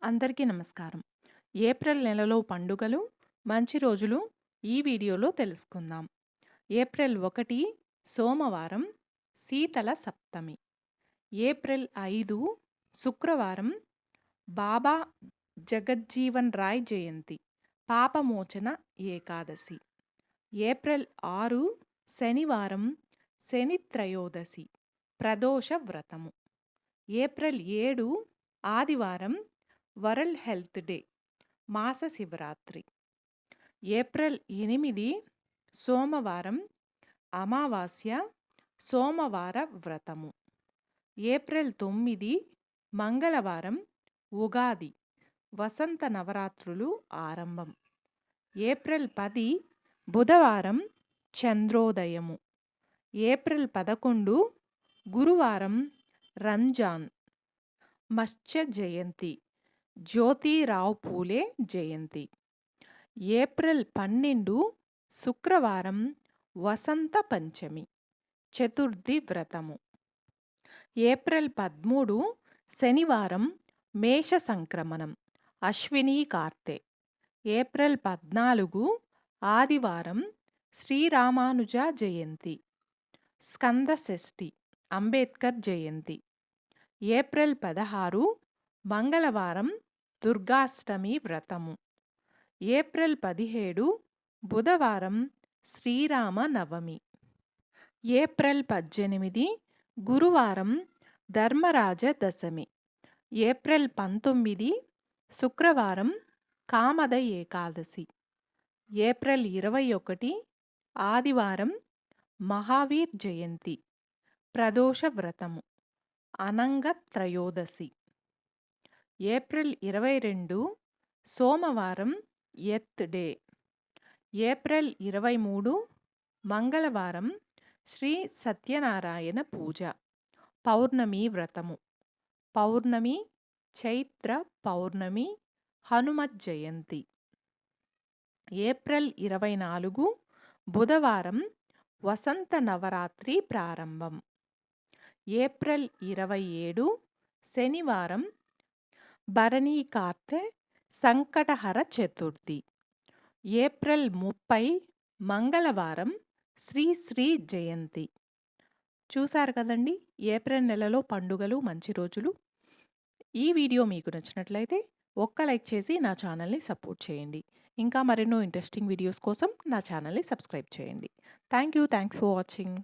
అందరికీ నమస్కారం. ఏప్రిల్ నెలలో పండుగలు, మంచి రోజులు ఈ వీడియోలో తెలుసుకుందాం. ఏప్రిల్ 1 సోమవారం శీతల సప్తమి. ఏప్రిల్ 5 శుక్రవారం బాబా జగజ్జీవన్ రాయ్ జయంతి, పాపమోచన ఏకాదశి. ఏప్రిల్ 6 శనివారం శని త్రయోదశి, ప్రదోష వ్రతము. ఏప్రిల్ 7 ఆదివారం వరల్డ్ హెల్త్ డే, మాస శివరాత్రి. ఏప్రిల్ 8 సోమవారం అమావాస్య, సోమవార వ్రతము. ఏప్రిల్ 9 మంగళవారం ఉగాది, వసంత నవరాత్రులు ఆరంభం. ఏప్రిల్ 10 బుధవారం చంద్రోదయము. ఏప్రిల్ 11 గురువారం రంజాన్, మత్స్య జయంతి, జ్యోతిరావు పూలే జయంతి. ఏప్రిల్ 12 శుక్రవారం వసంత పంచమి, చతుర్థి వ్రతము. ఏప్రిల్ 13 శనివారం మేష సంక్రమణం, అశ్విని కార్తె. ఏప్రిల్ 14 ఆదివారం శ్రీరామానుజ జయంతి, స్కంద షష్ఠి, అంబేద్కర్ జయంతి. ఏప్రిల్ 16 మంగళవారం దుర్గాష్టమి వ్రతము. ఏప్రిల్ 17 బుధవారం శ్రీరామ నవమి. ఏప్రిల్ 18 గురువారం ధర్మరాజ దశమి. ఏప్రిల్ 19 శుక్రవారం కామద ఏకాదశి. ఏప్రిల్ 21 ఆదివారం మహావీర్ జయంతి, ప్రదోష వ్రతము, అనంగ త్రయోదశి. ఏప్రిల్ 22 సోమవారం ఎర్త్ డే. ఏప్రిల్ 23 మంగళవారం శ్రీ సత్యనారాయణ పూజ, పౌర్ణమి వ్రతము. పౌర్ణమి, చైత్ర పౌర్ణమి, హనుమత్ జయంతి. ఏప్రిల్ 24 బుధవారం వసంత నవరాత్రి ప్రారంభం. ఏప్రిల్ 27 శనివారం భరణీ కార్తె, సంకటహర చతుర్థి. ఏప్రిల్ 30 మంగళవారం శ్రీ జయంతి. చూశారు కదండి ఏప్రిల్ నెలలో పండుగలు, మంచి రోజులు. ఈ వీడియో మీకు నచ్చినట్లయితే ఒక్క లైక్ చేసి నా ఛానల్ని సపోర్ట్ చేయండి. ఇంకా మరెన్నో ఇంట్రెస్టింగ్ వీడియోస్ కోసం నా ఛానల్ని సబ్స్క్రైబ్ చేయండి. Thanks for watching.